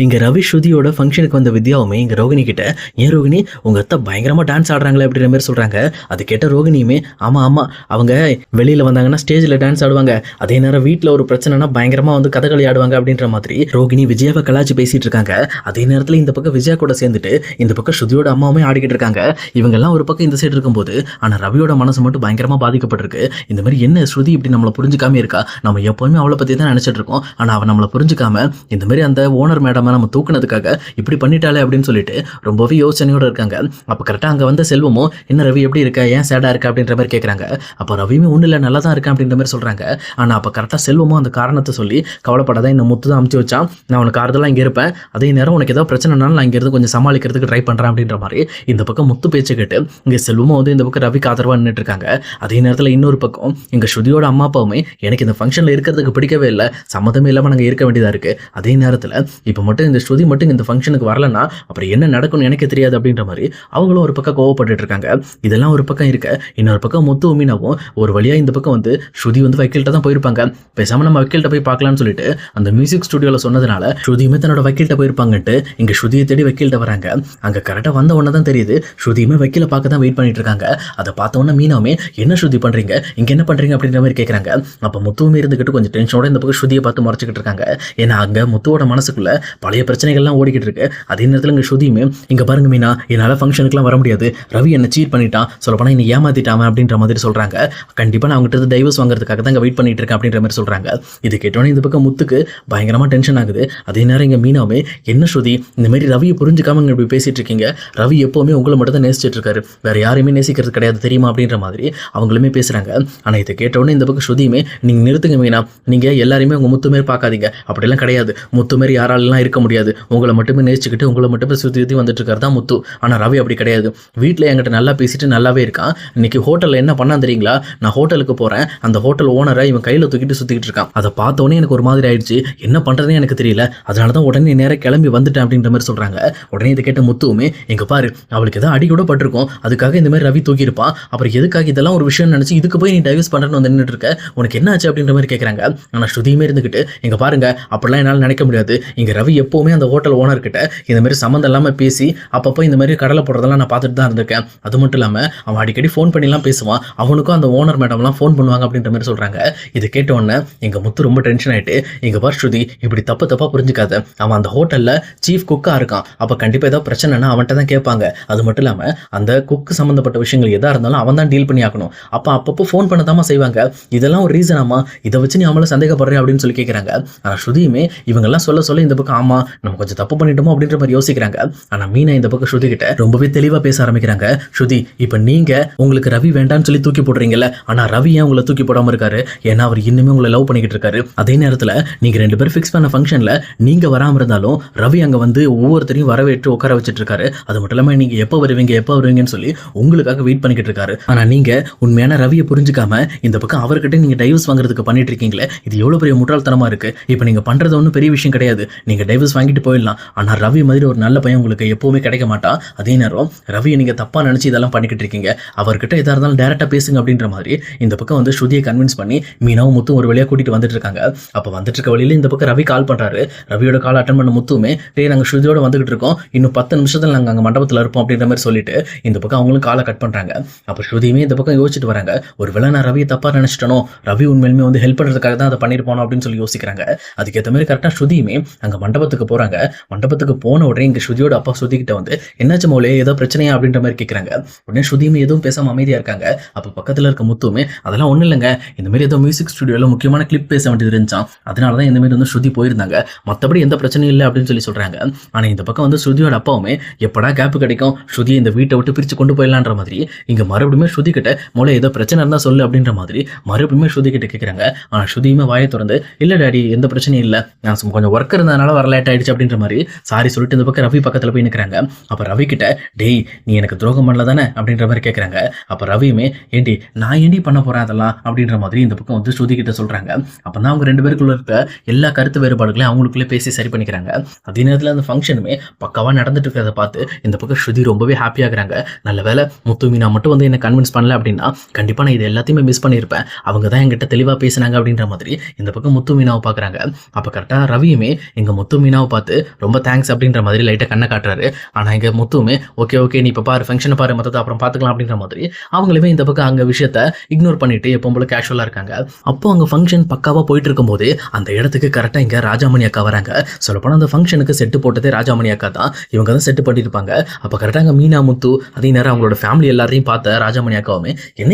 இங்க ரவி ஸ்ருதியோட ஃபங்க்ஷனுக்கு வந்த வித்யாவுமே இங்க ரோகிணி கிட்ட, "ஏன் ரோகிணி உங்க அத்தை பயங்கரமா டான்ஸ் ஆடுறாங்களே" அப்படின்ற மாதிரி சொல்றாங்க. அது கேட்ட ரோகிணியுமே, "ஆமா ஆமா, அவங்க வெளியில வந்தாங்கன்னா ஸ்டேஜ்ல டான்ஸ் ஆடுவாங்க, அதே நேரம் வீட்ல ஒரு பிரச்சனைனா பயங்கரமா வந்து கதகளி ஆடுவாங்க" அப்படின்ற மாதிரி ரோகிணி விஜயாவை கலாய்ச்சி பேசிட்டு இருக்காங்க. அதே நேரத்துல இந்த பக்கம் விஜயா கூட சேர்ந்துட்டு இந்த பக்கம் ஸ்ருதியோட அம்மாவுமே ஆடிக்கிட்டு இருக்காங்க. இவங்க எல்லாம் ஒரு பக்கம் இந்த சைடு இருக்கும்போது, ஆனா ரவியோட மனசு மட்டும் பயங்கரமா பாதிக்கப்பட்டிருக்கு. இந்த மாதிரி என்ன ஸ்ருதி இப்படி நம்மள புரிஞ்சுக்காம இருக்கா, நம்ம எப்பவுமே அவளை பத்தி தான் நினைச்சிட்டு இருக்கோம், ஆனா அவ நம்மள புரிஞ்சுக்காம இந்த மாதிரி அந்த ஓனர் மேடம் நம்ம தூக்குனதுக்காக இப்படி பண்ணிட்டாலே அப்படின்னு சொல்லிட்டு ரொம்பவே யோசனையோட இருக்காங்க. அப்ப கரெக்டா அங்க வந்த செல்வமும், "என்ன ரவி எப்படி இருக்க, ஏன் சேடா இருக்க" அப்படின்ற மாதிரி கேட்கறாங்க. அப்ப ரவியுமே, "ஒண்ணு இல்ல, நல்லா தான் இருக்கேன்" அப்படின்ற மாதிரி சொல்றாங்க. ஆனா அப்ப கரெக்டா செல்வமும் அந்த காரணத்தை சொல்லி, "கவலைப்படாத, இந்த முத்து தான் அமுச்சு வச்சான், நான் உனக்கு ஆறுதலா இங்க இருப்பேன், அதே நேரம் உனக்கு ஏதாவது பிரச்சனைனாலும் நான் இங்க இருந்து கொஞ்சம் சமாளிக்கிறதுக்கு ட்ரை பண்றேன்" அப்படின்ற மாதிரி இந்த பக்கம் முத்து பேச்சு கேட்டு இங்க செல்வமும் வந்து இந்த பக்கம் ரவிக்கு ஆதரவா நின்றுட்டு இருக்காங்க. அதே நேரத்துல இன்னொரு பக்கம் இங்க ஸ்ருதியோட அம்மா அப்பாவுமே, "எனக்கு இந்த ஃபங்க்ஷன்ல இருக்கிறதுக்கு பிடிக்கவே இல்லை, சம்மதமே இல்லாம நாங்க இருக்க வேண்டியதா இருக்கு, அதே நேரத்துல இப்ப மட்டும் இந்த ஸ்ருதி மட்டும் இந்த ஃபங்க்ஷனுக்கு வரலன்னா அப்புறம் என்ன நடக்கும்னு எனக்கே தெரியாது" அப்படின்ற மாதிரி அவங்களும் ஒரு பக்கம் கோவப்பட்டு இருக்காங்க. இதெல்லாம் ஒரு பக்கம் இருக்க, இன்னொரு பக்கம் முத்து மீனாவும் ஒரு வழியா இந்த பக்கம் வந்து ஸ்ருதி வந்து வக்கீல்கிட்ட தான் போயிருப்பாங்க. பேசாம நம்ம வக்கீல்கிட்ட போய் பார்க்கலாம்னு சொல்லிட்டு அந்த மியூசிக் ஸ்டுடியோல சொன்னதுனால ஸ்ருதியுமே தன்னோட வக்கீல்கிட்ட போயிருப்பாங்கன்ட்டு இங்க ஸ்ருதியை தேடி வக்கீல்கிட்ட வராங்க. அங்க கரெக்டா வந்த உடனே தான் தெரியுது ஸ்ருதியுமே வக்கீல பார்க்க தான் வெயிட் பண்ணிட்டு இருக்காங்க. அதை பார்த்த உடனே மீனாவுமே, "என்ன ஸ்ருதி பண்றீங்க, இங்க என்ன பண்றீங்க" அப்படின்ற மாதிரி கேட்கறாங்க. அப்ப முத்துவுமே இருந்துகிட்டு கொஞ்சம் டென்ஷனோட இந்த பக்கம் ஸ்ருதியை பார்த்து முறைச்சிக்கிட்டு இருக்காங்க. ஏன்னா அங்க முத்துவோட மனசுக்குள்ள பழைய பிரச்சனைகள்லாம் ஓடிக்கிட்டு இருக்கு. அதே நேரத்தில் இங்க ஸ்ருதியுமே, "இங்க பாருங்க மீனா, என்னால ஃபங்க்ஷனுக்குலாம் வர முடியாது, ரவி என்ன சீட் பண்ணிட்டான், சொல்லப்போனா என்னை ஏமாத்திட்டான்" அப்படின்ற மாதிரி சொல்றாங்க. "கண்டிப்பா நான் அவங்ககிட்ட டைவர்ஸ் வாங்குறதுக்காக தான் இங்க வெயிட் பண்ணிட்டு இருக்கேன்" அப்படின்ற மாதிரி சொல்றாங்க. இது கேட்டோன்னே இந்த பக்கம் முத்துக்கு பயங்கரமா டென்ஷன் ஆகுது. அதே நேரம் இங்க மீனாவுமே, "என்ன ஸ்ருதி, இந்த மாதிரி ரவியை புரிஞ்சுக்காம இங்க இப்படி பேசிட்டு இருக்கீங்க, ரவி எப்பவுமே உங்களை மட்டும் தான் நேசிச்சிட்டு இருக்காரு, வேற யாரையுமே நேசிக்கிறது கிடையாது தெரியுமா" அப்படின்ற மாதிரி அவங்களுமே பேசுறாங்க. ஆனா இதை கேட்டோன்னே இந்த பக்கம் ஸ்ருதியுமே, "நீங்க நிறுத்துங்க மீனா, நீங்க எல்லாரையுமே உங்க முத்து மாரி பார்க்காதீங்க, அப்படிலாம் கிடையாது, முத்து மாரி யாராலெல்லாம் இருக்க முடியாது, உங்களை மட்டுமே நேசிச்சுக்கிட்டு உங்களை மட்டுமே சுற்றி சுற்றி வந்துட்டு இருக்காரு தான் முத்து, ஆனா ரவி அப்படி கிடையாது, வீட்டில் என்கிட்ட நல்லா பேசிட்டு நல்லாவே இருக்கான், இன்னைக்கு ஹோட்டலில் என்ன பண்ணான் தெரியுங்களா, நான் ஹோட்டலுக்கு போகிறேன், அந்த ஹோட்டல் ஓனரை இவன் கையில் தூக்கிட்டு சுற்றிக்கிட்டு இருக்கான், அதை பார்த்தோன்னே எனக்கு ஒரு மாதிரி ஆயிடுச்சு, என்ன பண்ணுறதுனே எனக்கு தெரியல, அதனால தான் உடனே நேராக கிளம்பி வந்துட்டேன்" அப்படின்ற மாதிரி சொல்கிறாங்க. உடனே இதை கேட்ட முத்துவுமே, "எங்க பாரு, அவளுக்கு ஏதாவது அடி கூட பட்டிருக்கும், அதுக்காக இந்த மாதிரி ரவி தூக்கியிருப்பான், அப்புறம் எதுக்காக இதெல்லாம் ஒரு விஷயம் நினச்சி இதுக்கு போய் நீ டைவர்ஸ் பண்ணுறேன்னு வந்து நின்றுட்டு இருக்க, உனக்கு என்ன ஆச்சு" அப்படின்ற மாதிரி கேட்குறாங்க. ஆனால் ஸ்ருதியுமே இருந்துக்கிட்டு, "எங்க பாருங்க, அப்படிலாம் என்னால் நினைக்க முடியாது, இங்கே ரவி எப்போவுமே அந்த ஹோட்டல் ஓனர்கிட்ட இந்த மாதிரி சம்மந்தம் இல்லாமல் பேசி அப்பப்போ இந்த மாதிரி கடலை போடுறதெல்லாம் நான் பார்த்துட்டு தான் இருந்திருக்கேன், அது மட்டும் இல்லாமல் அவன் அடிக்கடி ஃபோன் பண்ணிலாம் பேசுவான், அவனுக்கும் அந்த ஓனர் மேடம்லாம் ஃபோன் பண்ணுவாங்க" அப்படின்ற மாதிரி சொல்கிறாங்க. இது கேட்ட உடனே எங்கள் முத்து ரொம்ப டென்ஷன் ஆகிட்டு, "எங்க பார் ஸ்ருதி, இப்படி தப்பாக புரிஞ்சுக்காத, அவன் அந்த ஹோட்டலில் சீஃப் குக்காக இருக்கான், அப்போ கண்டிப்பாக ஏதாவது பிரச்சனைனா அவன்கிட்ட தான் கேட்பாங்க, அது மட்டும் இல்லாமல் அந்த குக்கு சம்மந்தப்பட்ட விஷயங்கள் எதாக இருந்தாலும் அவன் தான் டீல் பண்ணி ஆகணும், அப்பப்போ ஃபோன் பண்ணதாமா செய்வாங்க, இதெல்லாம் ஒரு ரீசனாமா, இதை வச்சு நீ அவங்கள சந்தேகப்படுறேன்" அப்படின்னு சொல்லி கேட்குறாங்க. ஆனால் ஸ்ருதியுமே இவங்கெல்லாம் சொல்ல இந்த பக்கம், "ஆமா, நம்ம கொஞ்சம் தப்பு பண்ணிட்டோமோ" அப்படின்ற மாதிரி யோசிக்கிறாங்க. ஆனால் மீனா இந்த பக்கம் ஸ்ருதி கிட்ட ரொம்பவே தெளிவாக பேச ஆரம்பிக்கிறாங்க. "ஸ்ருதி, இப்போ நீங்க உங்களுக்கு ரவி வேண்டாம்னு சொல்லி தூக்கி போடுறீங்கல்ல, ஆனால் ரவி ஏன் உங்களை தூக்கி போடாமல் இருக்காரு, ஏன்னா அவர் இன்னுமே உங்களை லவ் பண்ணிக்கிட்டு இருக்காரு, அதே நேரத்தில் நீங்கள் 2 பேரும் ஃபிக்ஸ் பண்ண ஃபங்க்ஷனில் நீங்கள் வராமல் இருந்தாலும் ரவி அங்கே வந்து ஒவ்வொருத்தரையும் வரவேற்று உட்கார வச்சுட்டு இருக்காரு, அது மட்டும் இல்லாமல் நீங்கள் எப்போ வருவீங்கன்னு சொல்லி உங்களுக்காக வெயிட் பண்ணிக்கிட்டு இருக்காரு, ஆனால் நீங்கள் உண்மையான ரவியை புரிஞ்சுக்காம இந்த பக்கம் அவர்கிட்ட நீங்கள் டைவர்ஸ் வாங்குறதுக்கு பண்ணிட்டு இருக்கீங்களே, இது எவ்வளோ பெரிய முட்டாள்தனமாக இருக்கு, இப்போ நீங்கள் பண்ணுறது ஒன்றும் பெரிய விஷயம் கிடையாது, நீங்கள் டைவர்ஸ் வாங்கிட்டு போயிடலாம், ஆனால் ரவி மாதிரி ஒரு நல்ல பையன் உங்களுக்கு எப்போவுமே கிடைக்க மாட்டான், அதே நேரம் ரவியை நீங்கள் தப்பாக நினச்சி இதெல்லாம் பண்ணிக்கிட்டு இருக்கீங்க, அவர்கிட்ட எதாக இருந்தாலும் டேரெக்டாக பேசுங்க" அப்படின்ற மாதிரி இந்த பக்கம் வந்து ஸ்ருதியை கன்வின்ஸ் பண்ணி மீனாவும் முத்தும் ஒரு வழியாக கூட்டிகிட்டு வந்துட்டு இருக்காங்க. அப்போ வந்துட்டு இருக்க வழியில் இந்த பக்கம் ரவி கால் பண்ணுறாரு. ரவியோட கால் அட்டன் பண்ண முத்துமே, "டேய், நாங்கள் ஸ்ருதியோட வந்துகிட்டு இருக்கோம், இன்னும் 10 நிமிஷத்தில் நாங்கள் அங்கே மண்டபத்தில் இருப்போம்" அப்படின்ற மாதிரி சொல்லிட்டு இந்த பக்கம் அவங்களும் காலை கட் பண்ணுறாங்க. அப்போ ஸ்ருதியுமே இந்த பக்கம் யோசிச்சுட்டு வராங்க, ஒருவேளை நான் ரவியை தப்பாக நினச்சிட்டனோ, ரவி உண்மையிலுமே வந்து ஹெல்ப் பண்ணுறதுக்காக தான் அதை பண்ணியிருப்போம் அப்படின்னு சொல்லி யோசிக்கிறாங்க. அதுக்கேற்ற மாதிரி கரெக்டாக ஸ்ருதியுமே அங்கே மண்டபத்துக்கு போகிறாங்க. மண்டபத்துக்கு போன உடனே இங்கே ஸ்ருதியோட அப்பா ஸ்ருதிக்கிட்ட வந்து, "என்னாச்சு மோளே, ஏதோ பிரச்சனையா" அப்படின்ற மாதிரி கேட்குறாங்க. உடனே ஸ்ருதியுமே எதுவும் பேசாமல் அமைதியாக இருக்காங்க. அப்போ பக்கத்தில் இருக்க முத்துமே, "அதெல்லாம் ஒன்றும் இல்லைங்க, இந்த மாதிரி ஏதோ மியூசிக் ஸ்டுடியோவில் முக்கியமான கிளிப் பேச வேண்டியது இருந்துச்சான், அதனால தான் இந்த மாதிரி வந்து ஸ்ருதி போயிருந்தாங்க, மற்றபடி எந்த பிரச்சனையும் இல்லை" அப்படின்னு சொல்லி சொல்கிறாங்க. ஆனால் இந்த பக்கம் வந்து ஸ்ருதியோட அப்பாவுமே, எப்படா கேப் கிடைக்கும், ஸ்ருதியை இந்த வீட்டை விட்டு பிரித்து கொண்டு போயிடலான்ற மாதிரி இங்கே மறுபடியுமே ஸ்ருதி கிட்ட, "மோளே, ஏதோ பிரச்சனை இருந்தால் சொல்லு" அப்படின்ற மாதிரி மறுபடியுமே ஸ்ருதி கிட்ட கேட்குறாங்க. ஆனால் ஸ்ருதியுமே வாயை திறந்து, "இல்லை டாடி, எந்த பிரச்சனையும் இல்லை, நான் கொஞ்சம் ஒர்க் இருந்ததுனால வர லேட் ஆயிடுச்சு" அப்படின்ற மாதிரி சாரி சொல்லிட்டு இந்த பக்கம் ரவி பக்கத்தில் போய் நிற்கிறாங்க. அப்போ ரவி கிட்ட, "டேய், நீ எனக்கு துரோகம் பண்ணல தானே" அப்படின்ற மாதிரி கேட்குறாங்க. அப்போ ரவியுமே, "ஏண்டி, நான் ஏண்டி பண்ண போகிறேன் அதெல்லாம்" அப்படின்ற மாதிரி இந்த பக்கம் வந்து ஸ்ருதி கிட்ட சொல்கிறாங்க. அப்போ தான் அவங்க 2 பேருக்குள்ள இருக்க எல்லா கருத்து வேறுபாடுகளையும் அவங்களுக்குள்ளே பேசி சரி பண்ணிக்கிறாங்க. அதே நேரத்தில் அந்த ஃபங்க்ஷனுமே பக்காவாக நடந்துட்டு இருக்கிறத பார்த்து இந்த பக்கம் ஸ்ருதி ரொம்பவே ஹாப்பியாகிறாங்க. நல்ல வேலை முத்து மீனா மட்டும் வந்து என்ன கன்வின்ஸ் பண்ணல அப்படின்னா கண்டிப்பாக நான் இது எல்லாத்தையுமே மிஸ் பண்ணியிருப்பேன், அவங்க தான் என்கிட்ட தெளிவாக பேசினாங்க அப்படின்ற மாதிரி இந்த பக்கம் முத்து மீனாவை பார்க்குறாங்க. அப்போ கரெக்டாக ரவியுமே, "எங்கள் முத்து முத்து மீனாவை பார்த்து ரொம்ப தேங்க்ஸ் அப்படின்ற மாதிரி லைட்டாக கண்ணை காட்டுறாரு. ஆனால் இங்கே முத்துவுமே ஓகே ஓகே நீ இப்போ பாரு ஃபங்க்ஷனை பாரு மொத்தத்தை அப்புறம் பார்த்துக்கலாம் அப்படின்ற மாதிரி அவங்களுமே இந்த பக்கம் அங்கே விஷயத்த இக்னோர் பண்ணிட்டு எப்போ போல கேஷுவலாக இருக்காங்க. அப்போ அங்கே ஃபங்க்ஷன் பக்காவாக போயிட்டு இருக்கும்போது அந்த இடத்துக்கு கரெக்டாக இங்கே ராஜாமணி அக்கா வராங்க. சொல்லப்போனால் அந்த ஃபங்க்ஷனுக்கு செட்டு போட்டதே ராஜாமணி அக்கா தான். இவங்க தான் செட்டு பண்ணியிருப்பாங்க. அப்போ கரெக்டாக அங்கே மீனா முத்து அதே நேரம் அவங்களோட ஃபேமிலி எல்லாரையும் பார்த்த ராஜாமணி அக்காவுமே என்ன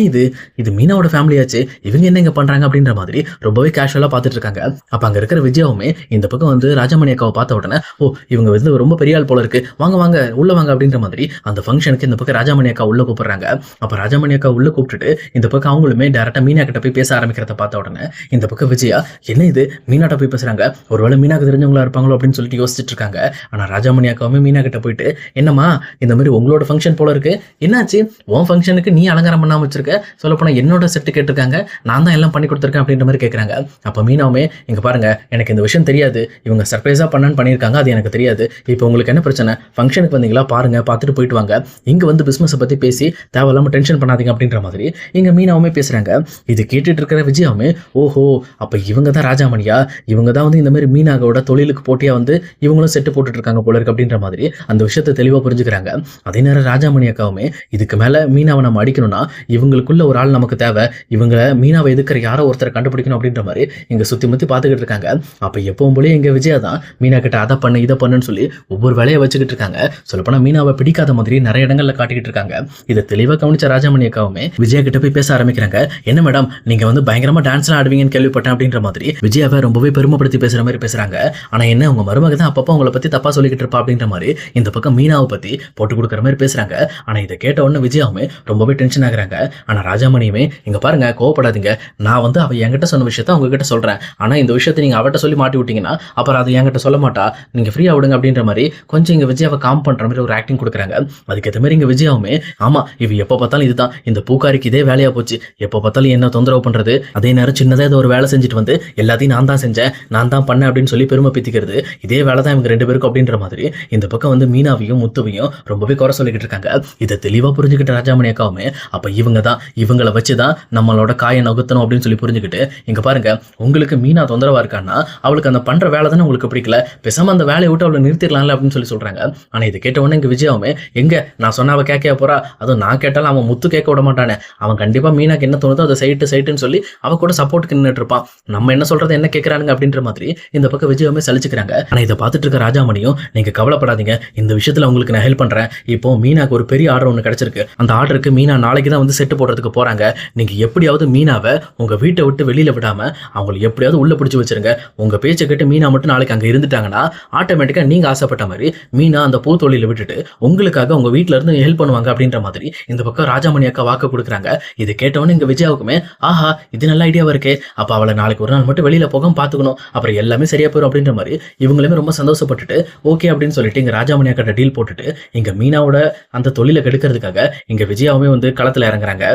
இது மீனாவோட ஃபேமிலியாச்சு, இவங்க என்ன இங்கே பண்ணுறாங்க அப்படின்ற மாதிரி ரொம்பவே கேஷுவலாக பார்த்துட்டு இருக்காங்க. அப்போ அங்கே இருக்கிற விஜயாவுமே இந்த பக்கம் வந்து ராஜாமணி அக்காவை பார்த்த உடனே ஓ இவங்க வந்து ரொம்ப பெரிய ஆள் போல இருக்கு, வாங்க வாங்க உள்ள வாங்க அப்படின்ற மாதிரி அந்த ஃபங்க்ஷனுக்கு இந்த பக்கம் ராஜாமணி அக்கா உள்ள கூப்பிடுறாங்க. அப்போ ராஜாமணி அக்கா உள்ள கூப்பிட்டுட்டு இந்த பக்கம் அவங்களுமே டேரக்டா மீனா கிட்ட போய் பேச ஆரம்பிக்கிறத பார்த்த உடனே இந்த பக்கம் விஜயா என்ன இது மீனாட்ட போய் பேசுறாங்க, ஒருவேளை மீனாக்கு தெரிஞ்சவங்களா இருப்பாங்களோ அப்படின்னு சொல்லிட்டு யோசிச்சுட்டு இருக்காங்க. ஆனா ராஜாமணி அக்காவுமே மீனா கிட்ட போயிட்டு என்னம்மா இந்த மாதிரி உங்களோட ஃபங்க்ஷன் போல இருக்கு, என்னாச்சு உன் ஃபங்க்ஷனுக்கு நீ அலங்காரம் பண்ணாம வச்சிருக்க, சொல்லப்போனா என்னோட செட்டு கேட்டிருக்காங்க, நான் தான் எல்லாம் பண்ணி கொடுத்துருக்கேன் அப்படின்ற மாதிரி கேட்குறாங்க. அப்போ மீனாவுமே இங்க பாருங்க எனக்கு இந்த விஷயம் தெரியாது, இவங்க சர்ப்ரைஸா பண்ணான்னு பண்ணியிருக்காங்க, அது எனக்கு தெரியாது. இப்போ உங்களுக்கு என்ன பிரச்சனை, ஃபங்க்ஷனுக்கு வந்தீங்களா பாருங்க பார்த்துட்டு போயிட்டு வாங்க, இங்க வந்து பிசினஸை பத்தி பேசி தேவையில்லாம டென்ஷன் பண்ணாதீங்க அப்படின்ற மாதிரி இங்க மீனாவுமே பேசுறாங்க. இது கேட்டுட்டு இருக்கிற விஜயாவுமே ஓஹோ அப்ப இவங்க தான் ராஜாமணியா, இவங்க தான் வந்து இந்த மாதிரி மீனாவோட தொழிலுக்கு போட்டியா வந்து இவங்களும் செட்டு போட்டுட்டு இருக்காங்க போல இருக்கு அப்படின்ற மாதிரி அந்த விஷயத்தை தெளிவா புரிஞ்சுக்கிறாங்க. அதே நேரம் ராஜாமணி அக்காவுமே இதுக்கு மேல மீனாவை நம்ம அடிக்கணும்னா இவங்களுக்குள்ள ஒரு ஆள் நமக்கு தேவை, இவங்க மீனாவை எதுக்கிற யாரோ ஒருத்தரை கண்டுபிடிக்கணும் அப்படின்ற மாதிரி இங்க சுத்தி முத்தி பார்த்துக்கிட்டு இருக்காங்க. அப்ப எப்பவும் போல எங்க விஜயா தான் மீனா கிட்ட அதை பண்ணு இதை பண்ணுன்னு சொல்லி ஒவ்வொரு வேலையை வச்சுக்கிட்டு இருக்காங்க. சொல்லப்போனா மீனாவை பிடிக்காத மாதிரி நிறைய இடங்கள்ல காட்டிக்கிட்டு இருக்காங்க. இதை தெளிவா கவனிச்ச ராஜாமணி அக்காவுமே விஜயா கிட்ட போய் பேச ஆரம்பிக்கிறாங்க. என்ன மேடம் நீங்க வந்து பயங்கரமா டான்ஸ்லாம் ஆடுவீங்கன்னு கேள்விப்பட்டேன் அப்படின்ற மாதிரி விஜயாவை ரொம்பவே பெருமைப்படுத்தி பேசுற மாதிரி பேசுறாங்க. ஆனா என்ன உங்க மருமக தான் அப்பப்போ உங்களை பத்தி தப்பா சொல்லிக்கிட்டு இருப்பா அப்படின்ற மாதிரி இந்த பக்கம் மீனாவை பத்தி போட்டு கொடுக்குற மாதிரி பேசுறாங்க. ஆனா இதை கேட்ட உடனே விஜயாவுமே ரொம்பவே டென்ஷன் ஆகுறாங்க. ஆனா ராஜாமணியுமே இங்க பாருங்க கோவப்படாதீங்க, நான் வந்து அவ என்கிட்ட சொன்ன விஷயத்த உங்ககிட்ட சொல்றேன், ஆனா இந்த விஷயத்தை நீங்க அவட்ட சொல்லி மாட்டி விட்டீங்கன்னா அப்புறம் அது என்கிட்ட சொல்ல மாட்டா, நீங்க ஃப்ரீயா விடுங்க அப்படின்ற மாதிரி கொஞ்சம் இங்க விஜயாவை காம் பண்ற மாதிரி ஒரு ஆக்டிங் கொடுக்குறாங்க. அதுக்கேற்ற மாதிரி இங்க விஜயாவுமே ஆமா இவ எப்ப பார்த்தாலும் இதுதான், இந்த பூக்காரிக்கு இதே வேலையா போச்சு, எப்ப பார்த்தாலும் என்ன தொந்தரவு பண்றது, அதே நேரம் சின்னதா ஏதோ ஒரு வேலை செஞ்சுட்டு வந்து எல்லாத்தையும் நான் தான் செஞ்சேன் நான் தான் பண்ணேன் அப்படின்னு சொல்லி பெருமை பித்திக்கிறது, இதே வேலை தான் இவங்க ரெண்டு பேருக்கும் அப்படின்ற மாதிரி இந்த பக்கம் வந்து மீனாவையும் முத்துவையும் ரொம்பவே குறை சொல்லிக்கிட்டு இருக்காங்க. இதை தெளிவா புரிஞ்சுக்கிட்ட ராஜாமணி அக்காவுமே அப்ப இவங்க தான் இவங்களை வச்சுதான் நம்மளோட காயை நகுத்தணும் அப்படின்னு சொல்லி புரிஞ்சுக்கிட்டு இங்க பாருங்க உங்களுக்கு மீனா தொந்தரவா இருக்கான்னா அவளுக்கு அந்த பண்ற வேலை தானே உங்களுக்கு பிடிக்கல, பேசாம அந்த வேலையை விட்டு அவளை நிறுத்திடலாம்ல அப்படின்னு சொல்லி சொல்றாங்க. ஆனா இதை கேட்ட உடனே இங்க விஜயாவுமே எங்க நான் சொன்ன அவ கேட்க போறா, அதுவும் நான் கேட்டாலும் அவன் முத்து கேட்க விட மாட்டானே, அவன் கண்டிப்பா மீனாக்கு என்ன தோணுதோ அதை சைட்டுன்னு சொல்லி அவ கூட சப்போர்ட்டுக்கு நின்றுட்டு இருப்பான், நம்ம என்ன சொல்றது என்ன கேட்கறானுங்க அப்படின்ற மாதிரி இந்த பக்கம் விஜயாவுமே சலிச்சுக்கிறாங்க. ஆனா இதை பார்த்துட்டு இருக்க ராஜாமணியும் நீங்க கவலைப்படாதீங்க, இந்த விஷயத்துல உங்களுக்கு நான் ஹெல்ப் பண்றேன், இப்போ மீனாக்கு ஒரு பெரிய ஆர்டர் ஒன்று கிடைச்சிருக்கு, அந்த ஆர்டருக்கு மீனா நாளைக்கு தான் வந்து செட்டு போடுறதுக்கு போறாங்க, நீங்க எப்படியாவது மீனாவை உங்க வீட்டை விட்டு வெளியில விடாம அவங்களை எப்படியாவது உள்ள பிடிச்சி வச்சிருங்க, உங்க பேச்சை கேட்டு மீனா மட்டும் நாளைக்கு அங்க இருந்துட்டாங்கன்னா ஆட்டோமேட்டிக்கா நீங்க ஆசைப்பட்ட மாதிரி மீனா அந்த பூ தொழில விட்டுட்டு உங்களுக்காக உங்க வீட்டுல இருந்து ஹெல்ப் பண்ணுவாங்க அப்படின்ற மாதிரி இந்த பக்கம் ராஜாமணி அக்கா வாக்கு கொடுக்குறாங்க. இது கேட்டவொன்னு இங்க விஜயாவுக்குமே ஆஹா இது நல்ல ஐடியாவா இருக்கே, அப்ப அவளை நாளைக்கு ஒரு நாள் மட்டும் வெளியில போக பாத்துக்கணும், அப்புறம் எல்லாமே சரியா போயிடும் அப்படின்ற மாதிரி இவங்களுமே ரொம்ப சந்தோஷப்பட்டுட்டு ஓகே அப்படின்னு சொல்லிட்டு இங்க ராஜாமணி அக்கா டீல் போட்டுட்டு இங்க மீனாவோட அந்த தொழிலை கெடுக்கிறதுக்காக இங்க விஜயாவுமே வந்து களத்துல இறங்குறாங்க.